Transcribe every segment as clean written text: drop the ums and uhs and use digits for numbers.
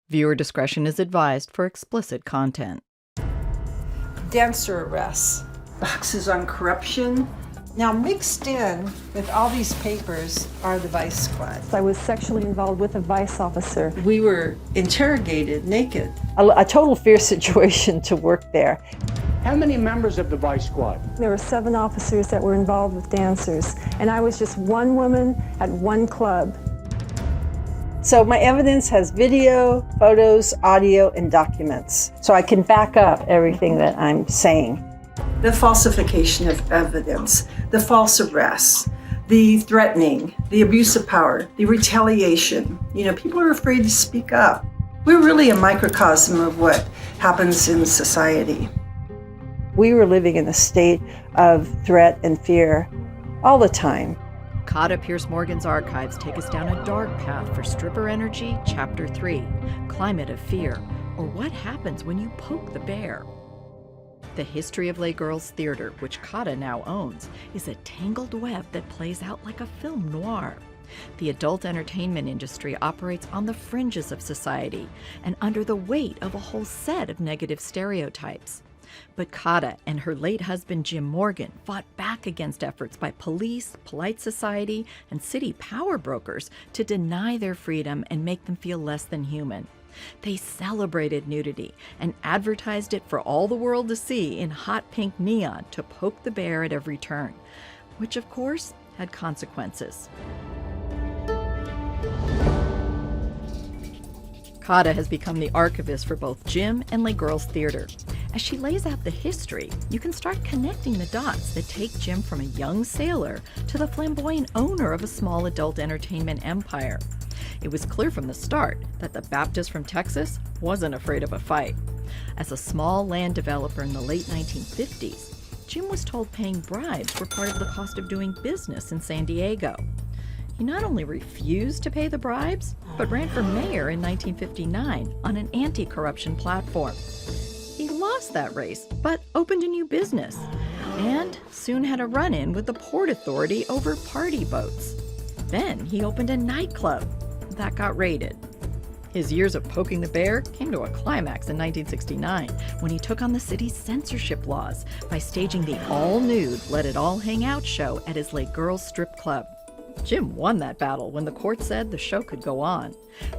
Viewer discretion is advised for explicit content. Dancer arrests, boxes on corruption. Now mixed in with all these papers are the vice squad. I was sexually involved with a vice officer. We were interrogated naked. A total fear situation to work there. How many members of the vice squad? There were 7 officers that were involved with dancers, and I was just one woman at one club. So my evidence has video, photos, audio, and documents. So I can back up everything that I'm saying. The falsification of evidence, the false arrests, the threatening, the abuse of power, the retaliation. People are afraid to speak up. We're really a microcosm of what happens in society. We were living in a state of threat and fear all the time. Kata Pierce-Morgan's archives take us down a dark path for Stripper Energy, Chapter 3, Climate of Fear, or What Happens When You Poke the Bear. The history of Les Girls Theater, which Kata now owns, is a tangled web that plays out like a film noir. The adult entertainment industry operates on the fringes of society and under the weight of a whole set of negative stereotypes. But Kata and her late husband Jim Morgan fought back against efforts by police, polite society, and city power brokers to deny their freedom and make them feel less than human. They celebrated nudity and advertised it for all the world to see in hot pink neon to poke the bear at every turn, which of course had consequences. Kata has become the archivist for both Jim and Les Girls Theater. As she lays out the history, you can start connecting the dots that take Jim from a young sailor to the flamboyant owner of a small adult entertainment empire. It was clear from the start that the Baptist from Texas wasn't afraid of a fight. As a small land developer in the late 1950s, Jim was told paying bribes were part of the cost of doing business in San Diego. He not only refused to pay the bribes, but ran for mayor in 1959 on an anti-corruption platform. He lost that race, but opened a new business, and soon had a run-in with the Port Authority over party boats. Then he opened a nightclub that got raided. His years of poking the bear came to a climax in 1969 when he took on the city's censorship laws by staging the all-nude Let It All Hang Out show at his Les Girls strip club. Jim won that battle when the court said the show could go on,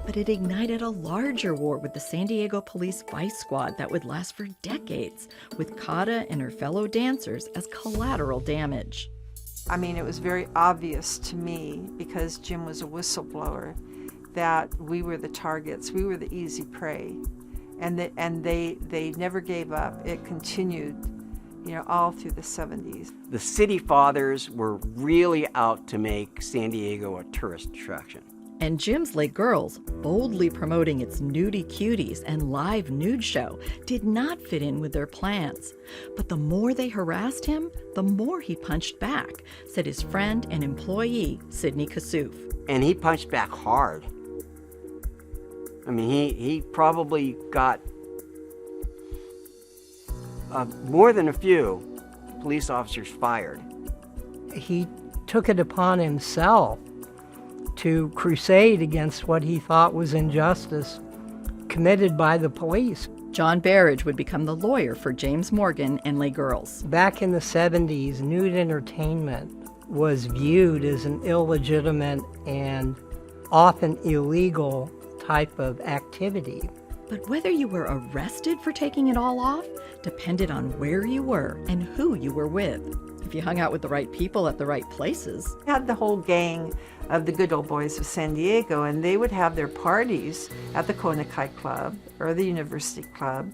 but it ignited a larger war with the San Diego police vice squad that would last for decades, with Kata and her fellow dancers as collateral damage. It was very obvious to me, because Jim was a whistleblower, that we were the targets, we were the easy prey, and they never gave up. It continued, all through the 70s. The city fathers were really out to make San Diego a tourist attraction. And Jim's Les Girls, boldly promoting its nudie cuties and live nude show, did not fit in with their plans. But the more they harassed him, the more he punched back, said his friend and employee, Sid Kassouf. And he punched back hard. He probably got more than a few police officers fired. He took it upon himself to crusade against what he thought was injustice committed by the police. John Barriage would become the lawyer for James Morgan and Les Girls. Back in the 70s, nude entertainment was viewed as an illegitimate and often illegal type of activity. But whether you were arrested for taking it all off depended on where you were and who you were with. If you hung out with the right people at the right places. We had the whole gang of the good old boys of San Diego, and they would have their parties at the Kohnen Club or the University Club.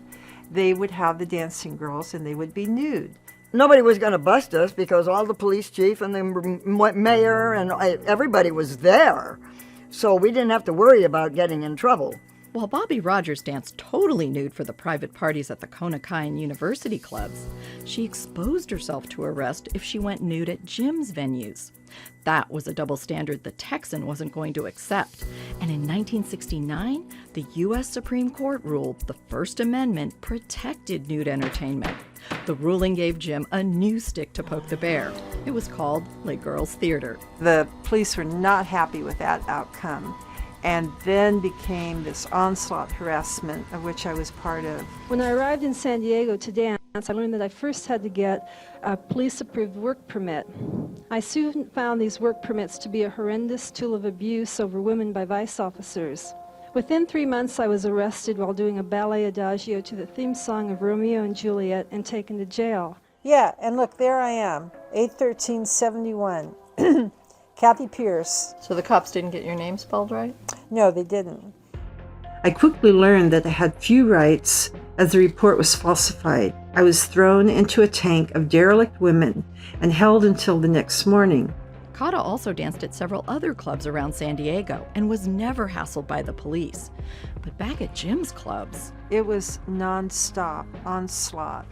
They would have the dancing girls, and they would be nude. Nobody was going to bust us because all the police chief and the mayor and everybody was there. So we didn't have to worry about getting in trouble. While Bobby Rogers danced totally nude for the private parties at the Kohnen and University clubs, she exposed herself to arrest if she went nude at Jim's venues. That was a double standard the Texan wasn't going to accept. And in 1969, the U.S. Supreme Court ruled the First Amendment protected nude entertainment. The ruling gave Jim a new stick to poke the bear. It was called Les Girls Theater. The police were not happy with that outcome. and then became this onslaught harassment of which I was part of. When I arrived in San Diego to dance, I learned that I first had to get a police-approved work permit. I soon found these work permits to be a horrendous tool of abuse over women by vice officers. Within 3 months, I was arrested while doing a ballet adagio to the theme song of Romeo and Juliet and taken to jail. Yeah, and look, there I am, 8/13/71. Kathy Pierce. So the cops didn't get your name spelled right? No, they didn't. I quickly learned that I had few rights as the report was falsified. I was thrown into a tank of derelict women and held until the next morning. Kata also danced at several other clubs around San Diego and was never hassled by the police. But back at Jim's clubs, It was nonstop onslaught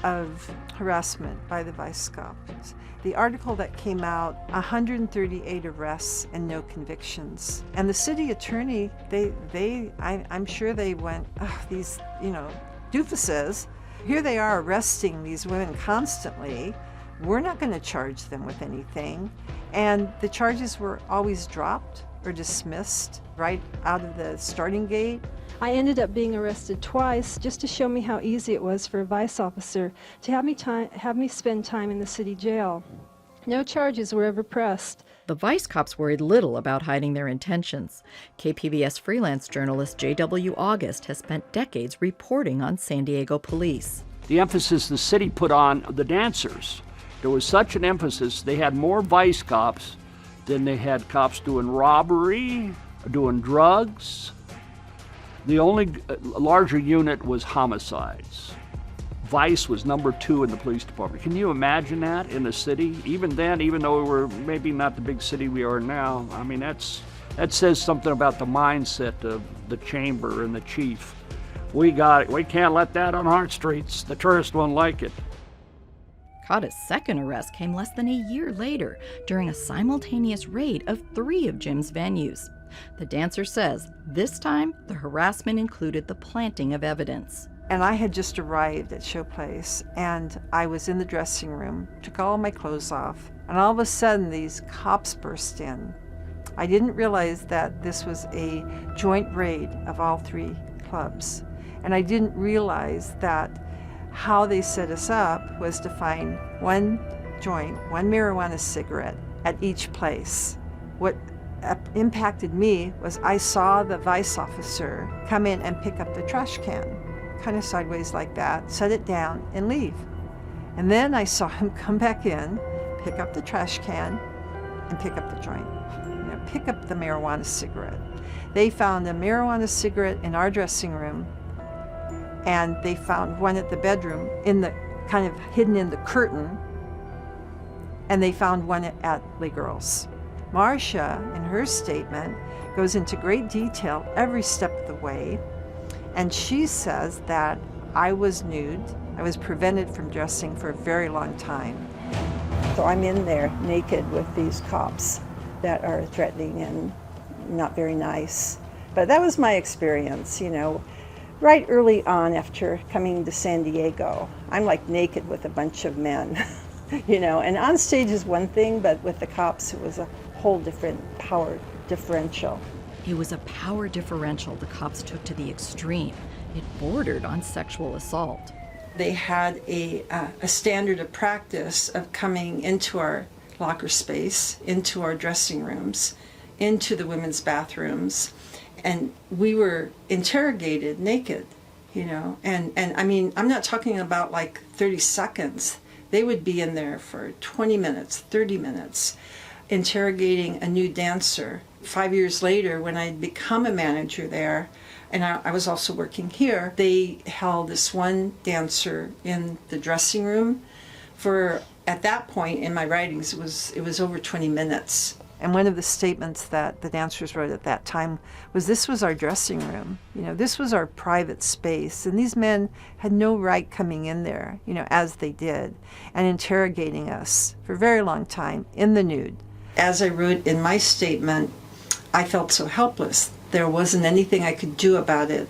of harassment by the vice cops. The article that came out, 138 arrests and no convictions. And the city attorney, I'm sure they went, oh, these, doofuses. Here they are arresting these women constantly. We're not going to charge them with anything. And the charges were always dropped or dismissed right out of the starting gate. I ended up being arrested twice just to show me how easy it was for a vice officer to have me spend time in the city jail. No charges were ever pressed. the vice cops worried little about hiding their intentions. KPBS freelance journalist J.W. August has spent decades reporting on San Diego police. The emphasis the city put on the dancers. There was such an emphasis, they had more vice cops than they had cops doing robbery, doing drugs. The only larger unit was homicides. Vice was number 2 in the police department. Can you imagine that in a city? Even then, even though we were maybe not the big city we are now, I mean, that says something about the mindset of the chamber and the chief. We can't let that on our streets. The tourists won't like it. Kata's second arrest came less than a year later during a simultaneous raid of 3 of Jim's venues. The dancer says this time the harassment included the planting of evidence. And I had just arrived at Showplace, and I was in the dressing room, took all my clothes off, and all of a sudden these cops burst in. I didn't realize that this was a joint raid of all 3 clubs. And I didn't realize that how they set us up was to find one joint, one marijuana cigarette at each place. What impacted me was I saw the vice officer come in and pick up the trash can, kind of sideways like that, set it down and leave. And then I saw him come back in, pick up the trash can and pick up the joint, pick up the marijuana cigarette. They found a marijuana cigarette in our dressing room, and they found one at the bedroom in the kind of hidden in the curtain, and they found one at Les Girls. Marcia, in her statement, goes into great detail every step of the way, and she says that I was nude. I was prevented from dressing for a very long time. So I'm in there naked with these cops that are threatening and not very nice. But that was my experience, right early on after coming to San Diego. I'm like naked with a bunch of men, and on stage is one thing, but with the cops it was a whole different power differential. It was a power differential the cops took to the extreme. It bordered on sexual assault. They had a standard of practice of coming into our locker space, into our dressing rooms, into the women's bathrooms, and we were interrogated naked, and I mean, I'm not talking about like 30 seconds. They would be in there for 20 minutes, 30 minutes, interrogating a new dancer. 5 years later, when I'd become a manager there, and I was also working here, they held this one dancer in the dressing room for, at that point in my writings, it was over 20 minutes. And one of the statements that the dancers wrote at that time was, this was our dressing room. This was our private space. And these men had no right coming in there, as they did, and interrogating us for a very long time in the nude. As I wrote in my statement, I felt so helpless. There wasn't anything I could do about it.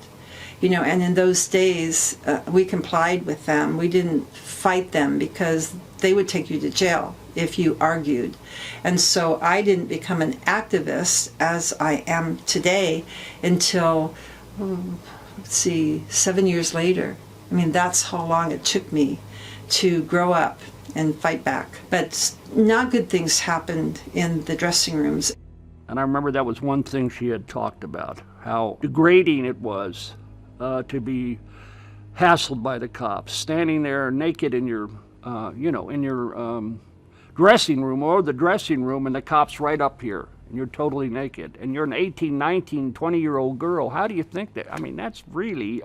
And in those days, we complied with them. We didn't fight them because they would take you to jail if you argued. And so I didn't become an activist as I am today until, 7 years later. I mean, that's how long it took me to grow up and fight back. But not good things happened in the dressing rooms. And I remember that was one thing she had talked about, how degrading it was to be hassled by the cops, standing there naked in your, in your dressing room or the dressing room, and the cop's right up here, and you're totally naked. And you're an 18, 19, 20-year-old girl. How do you think that? I mean, that's really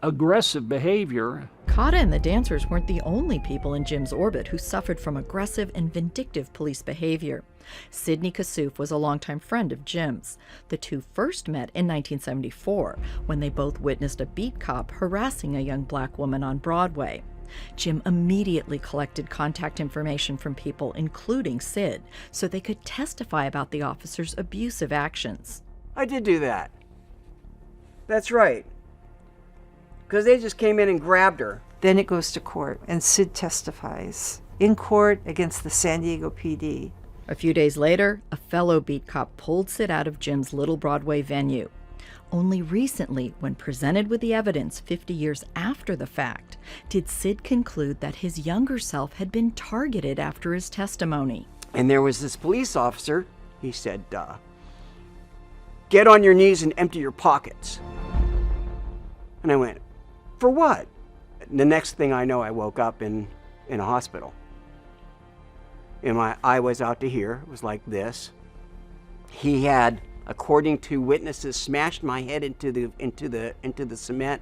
aggressive behavior. Kata and the dancers weren't the only people in Jim's orbit who suffered from aggressive and vindictive police behavior. Sid Kassouf was a longtime friend of Jim's. The two first met in 1974 when they both witnessed a beat cop harassing a young black woman on Broadway. Jim immediately collected contact information from people, including Sid, so they could testify about the officer's abusive actions. I did do that. That's right. Because they just came in and grabbed her. Then it goes to court, and Sid testifies in court against the San Diego PD. A few days later, a fellow beat cop pulled Sid out of Jim's Little Broadway venue. Only recently, when presented with the evidence 50 years after the fact, did Sid conclude that his younger self had been targeted after his testimony. And there was this police officer, he said, "Get on your knees and empty your pockets." And I went, "For what?" The next thing I know, I woke up in a hospital. And my eye was out to here. It was like this. He had, according to witnesses, smashed my head into the cement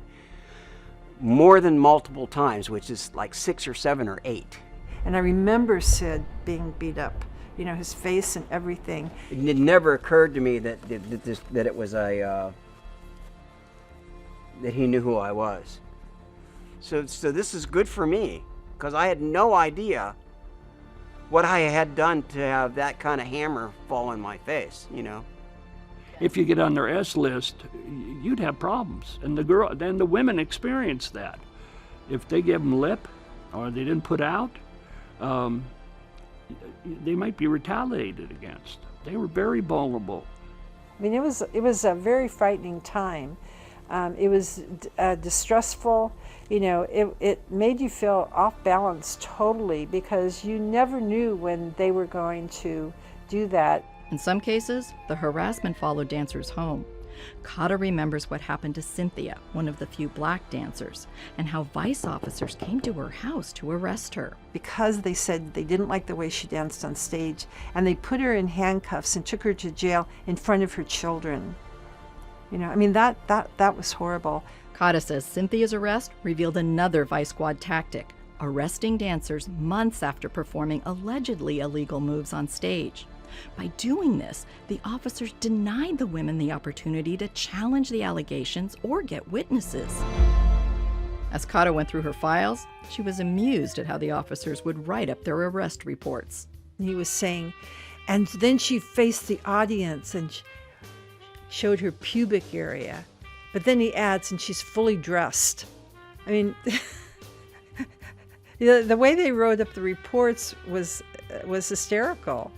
more than multiple times, which is like 6 or 7 or 8. And I remember Sid being beat up, his face and everything. It never occurred to me that it was that he knew who I was. So this is good for me, because I had no idea what I had done to have that kind of hammer fall in my face, If you get on their S list, you'd have problems. And then the women experience that. If they give them lip or they didn't put out, they might be retaliated against. They were very vulnerable. I mean, it was a very frightening time. It was distressful. It made you feel off balance totally, because you never knew when they were going to do that. In some cases, the harassment followed dancers home. Kata remembers what happened to Cynthia, one of the few black dancers, and how vice officers came to her house to arrest her. Because they said they didn't like the way she danced on stage, and they put her in handcuffs and took her to jail in front of her children. That was horrible. Kata says Cynthia's arrest revealed another Vice Squad tactic, arresting dancers months after performing allegedly illegal moves on stage. By doing this, the officers denied the women the opportunity to challenge the allegations or get witnesses. As Kata went through her files, she was amused at how the officers would write up their arrest reports. He was saying, and then she faced the audience and showed her pubic area. But then he adds, and she's fully dressed. I mean, the way they wrote up the reports was hysterical.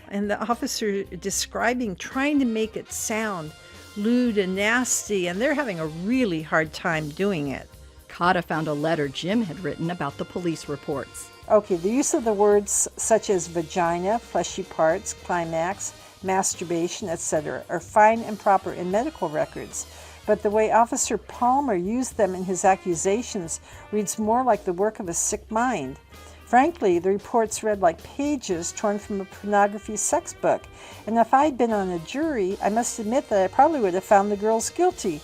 And the officer trying to make it sound lewd and nasty, and they're having a really hard time doing it. Kata found a letter Jim had written about the police reports. Okay, the use of the words such as vagina, fleshy parts, climax, masturbation, etc. are fine and proper in medical records, but the way Officer Palmer used them in his accusations reads more like the work of a sick mind. Frankly, the reports read like pages torn from a pornography sex book, and if I'd been on a jury, I must admit that I probably would have found the girls guilty.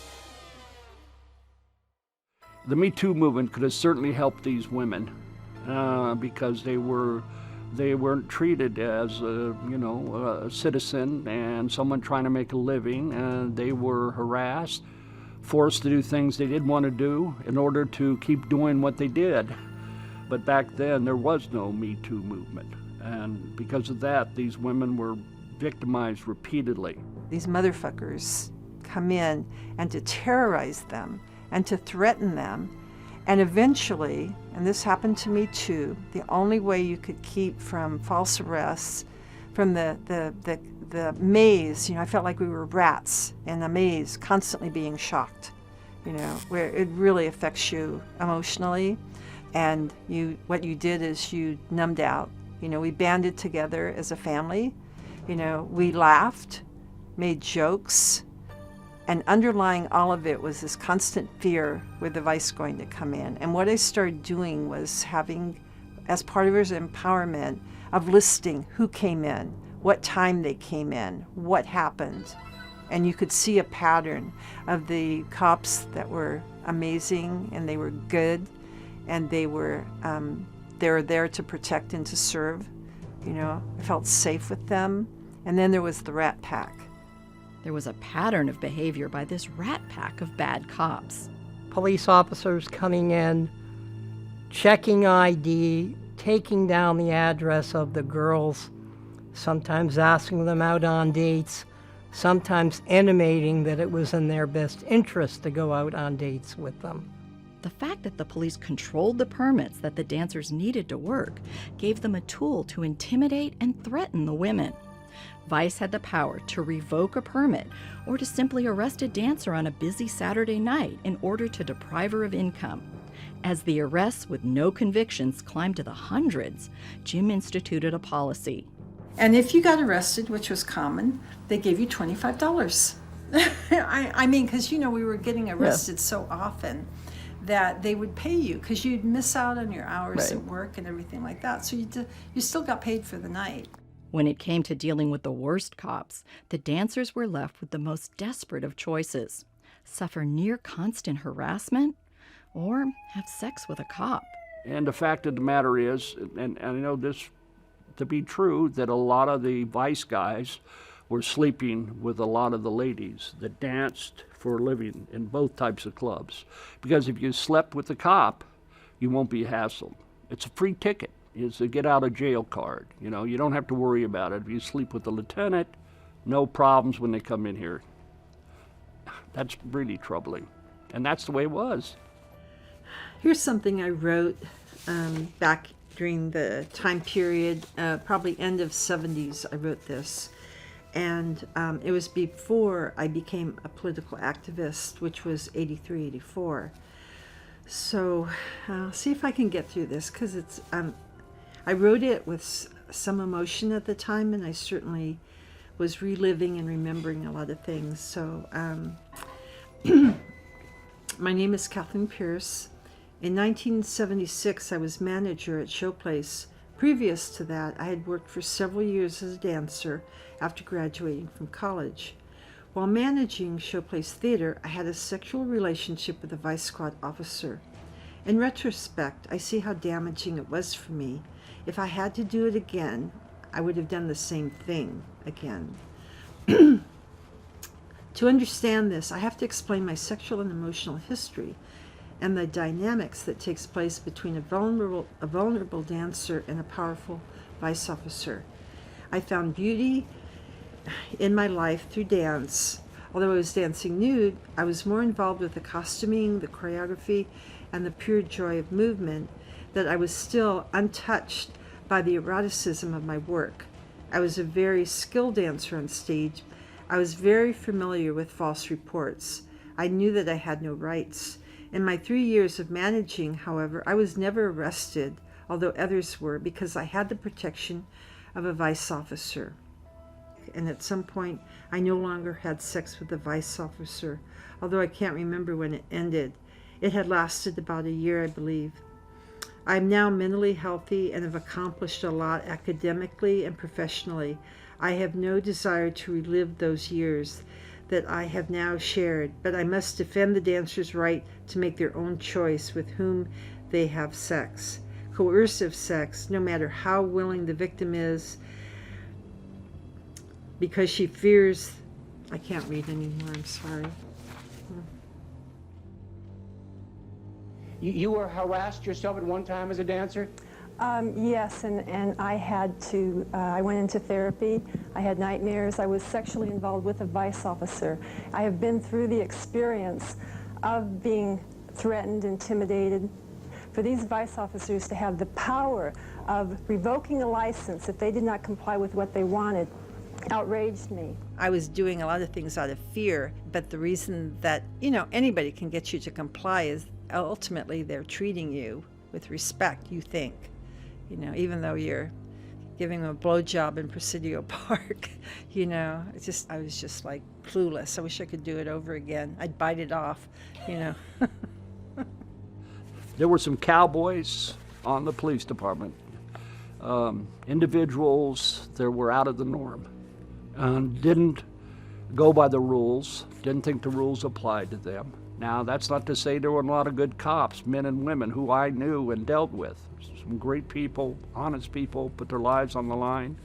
The Me Too movement could have certainly helped these women because they weren't treated as a citizen and someone trying to make a living, and they were harassed, forced to do things they didn't want to do in order to keep doing what they did. But back then, there was no Me Too movement. And because of that, these women were victimized repeatedly. These motherfuckers come in and to terrorize them and to threaten them And eventually, and this happened to me too, the only way you could keep from false arrests, from the maze, I felt like we were rats in a maze, constantly being shocked, where it really affects you emotionally. And what you did is you numbed out. We banded together as a family. We laughed, made jokes, and underlying all of it was this constant fear, were the vice going to come in? And what I started doing was having, as part of his empowerment, of listing who came in, what time they came in, what happened. And you could see a pattern of the cops that were amazing and they were good and they were there to protect and to serve. I felt safe with them. And then there was the rat pack. There was a pattern of behavior by this rat pack of bad cops. Police officers coming in, checking ID, taking down the address of the girls, sometimes asking them out on dates, sometimes intimating that it was in their best interest to go out on dates with them. The fact that the police controlled the permits that the dancers needed to work gave them a tool to intimidate and threaten the women. Vice had the power to revoke a permit or to simply arrest a dancer on a busy Saturday night in order to deprive her of income. As the arrests with no convictions climbed to the hundreds, Jim instituted a policy. And if you got arrested, which was common, they gave you $25. I mean, because, we were getting arrested so often that they would pay you because you'd miss out on your hours at work and everything like that. So you still got paid for the night. When it came to dealing with the worst cops, the dancers were left with the most desperate of choices: suffer near constant harassment or have sex with a cop. And the fact of the matter is, and I know this to be true, that a lot of the vice guys were sleeping with a lot of the ladies that danced for a living in both types of clubs. Because if you slept with the cop, you won't be hassled. It's a free ticket. It's a get out of jail card. You don't have to worry about it. If you sleep with the lieutenant, no problems when they come in here. That's really troubling. And that's the way it was. Here's something I wrote back during the time period, probably end of 70s, I wrote this. And it was before I became a political activist, which was 83, 84. So I'll see if I can get through this, because it's... I wrote it with some emotion at the time, and I certainly was reliving and remembering a lot of things. So my name is Kathleen Pierce. In 1976, I was manager at Showplace. Previous to that, I had worked for several years as a dancer after graduating from college. While managing Showplace Theater, I had a sexual relationship with a vice squad officer. In retrospect, I see how damaging it was for me. If I had to do it again, I would have done the same thing again. To understand this, I have to explain my sexual and emotional history and the dynamics that takes place between a vulnerable dancer and a powerful vice officer. I found beauty in my life through dance. Although I was dancing nude, I was more involved with the costuming, the choreography, and the pure joy of movement, that I was still untouched by the eroticism of my work. I was a very skilled dancer on stage. I was very familiar with false reports. I knew that I had no rights. In my 3 years of managing, however, I was never arrested, although others were, because I had the protection of a vice officer. And at some point, I no longer had sex with the vice officer, although I can't remember when it ended. It had lasted about a year, I believe. I'm now mentally healthy and have accomplished a lot academically and professionally. I have no desire to relive those years that I have now shared, but I must defend the dancer's right to make their own choice with whom they have sex. Coercive sex, no matter how willing the victim is, because she fears... I can't read anymore, I'm sorry. You were harassed yourself at one time as a dancer? Yes, and I had to, I went into therapy. I had nightmares. I was sexually involved with a vice officer. I have been through the experience of being threatened, intimidated, for these vice officers to have the power of revoking a license if they did not comply with what they wanted outraged me. I was doing a lot of things out of fear, but the reason that, anybody can get you to comply is ultimately they're treating you with respect, you think. Even though you're giving them a blowjob in Presidio Park, I was just like clueless. I wish I could do it over again. I'd bite it off, There were some cowboys on the police department, individuals that were out of the norm, didn't go by the rules, didn't think the rules applied to them. Now, that's not to say there weren't a lot of good cops, men and women, who I knew and dealt with. Some great people, honest people, put their lives on the line.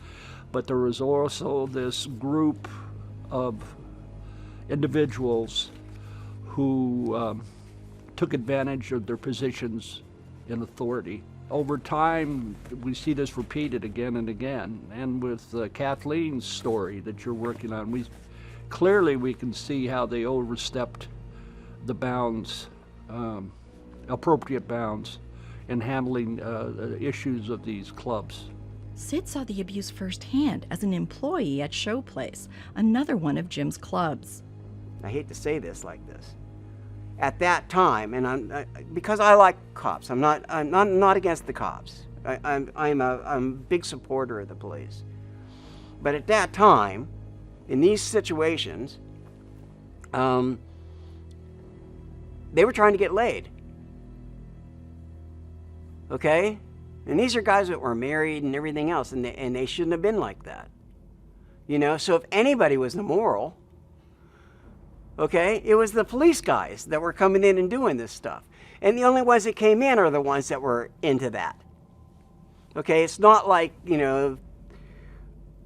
But there was also this group of individuals who took advantage of their positions in authority. Over time, we see this repeated again and again. And with Kathleen's story that you're working on, we can see how they overstepped the bounds, appropriate bounds, in handling issues of these clubs. Sid saw the abuse firsthand as an employee at Showplace, another one of Jim's clubs. I hate to say this like this. At that time, and because I like cops, I'm not against the cops. I'm a big supporter of the police. But at that time, in these situations, they were trying to get laid. Okay? And these are guys that were married and everything else, and they shouldn't have been like that. So if anybody was immoral, okay, it was the police guys that were coming in and doing this stuff. And the only ones that came in are the ones that were into that. Okay, it's not like,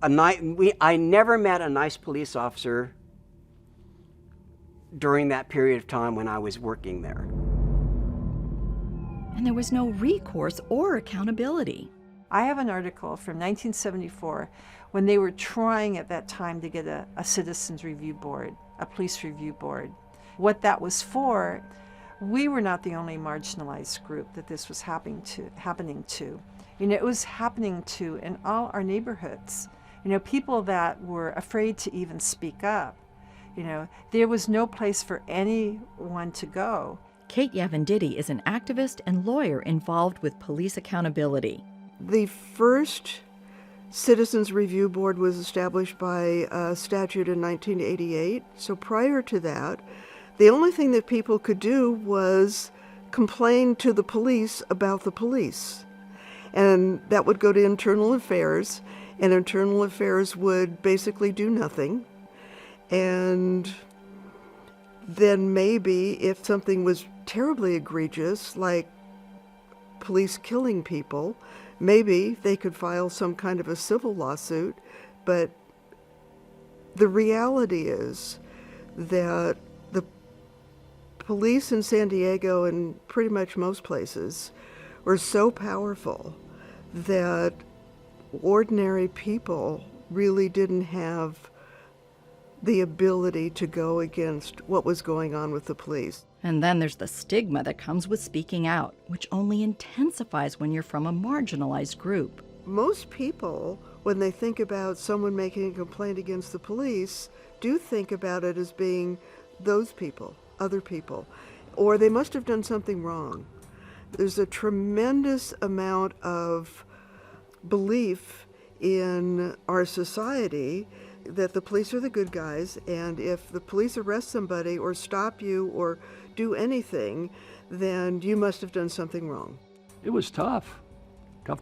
I never met a nice police officer during that period of time when I was working there. And there was no recourse or accountability. I have an article from 1974 when they were trying at that time to get a citizens review board, a police review board. What that was for, we were not the only marginalized group that this was happening to. It was happening to in all our neighborhoods. People that were afraid to even speak up. There was no place for anyone to go. Kate Yavenditti is an activist and lawyer involved with police accountability. The first Citizens Review Board was established by statute in 1988. So prior to that, the only thing that people could do was complain to the police about the police. And that would go to Internal Affairs, and Internal Affairs would basically do nothing. And then maybe if something was terribly egregious, like police killing people, maybe they could file some kind of a civil lawsuit. But the reality is that the police in San Diego and pretty much most places were so powerful that ordinary people really didn't have the ability to go against what was going on with the police. And then there's the stigma that comes with speaking out, which only intensifies when you're from a marginalized group. Most people, when they think about someone making a complaint against the police, do think about it as being those people, other people, or they must have done something wrong. There's a tremendous amount of belief in our society that the police are the good guys, and if the police arrest somebody or stop you or do anything, then you must have done something wrong. It was tough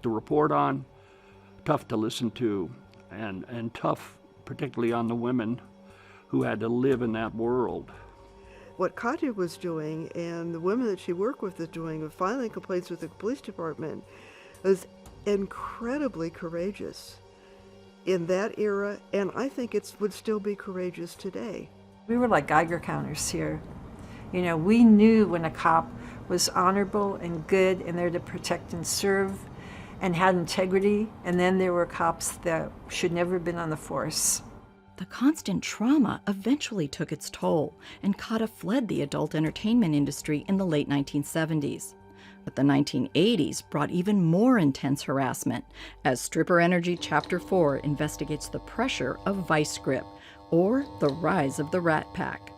to report on, tough to listen to, and tough particularly on the women who had to live in that world. What Katya was doing and the women that she worked with is doing of filing complaints with the police department was incredibly courageous in that era, and I think it would still be courageous today. We were like Geiger counters here. We knew when a cop was honorable and good and there to protect and serve and had integrity, and then there were cops that should never have been on the force. The constant trauma eventually took its toll, and Kata fled the adult entertainment industry in the late 1970s. But the 1980s brought even more intense harassment as Stripper Energy Chapter 4 investigates the pressure of vice grip, or the rise of the Rat Pack.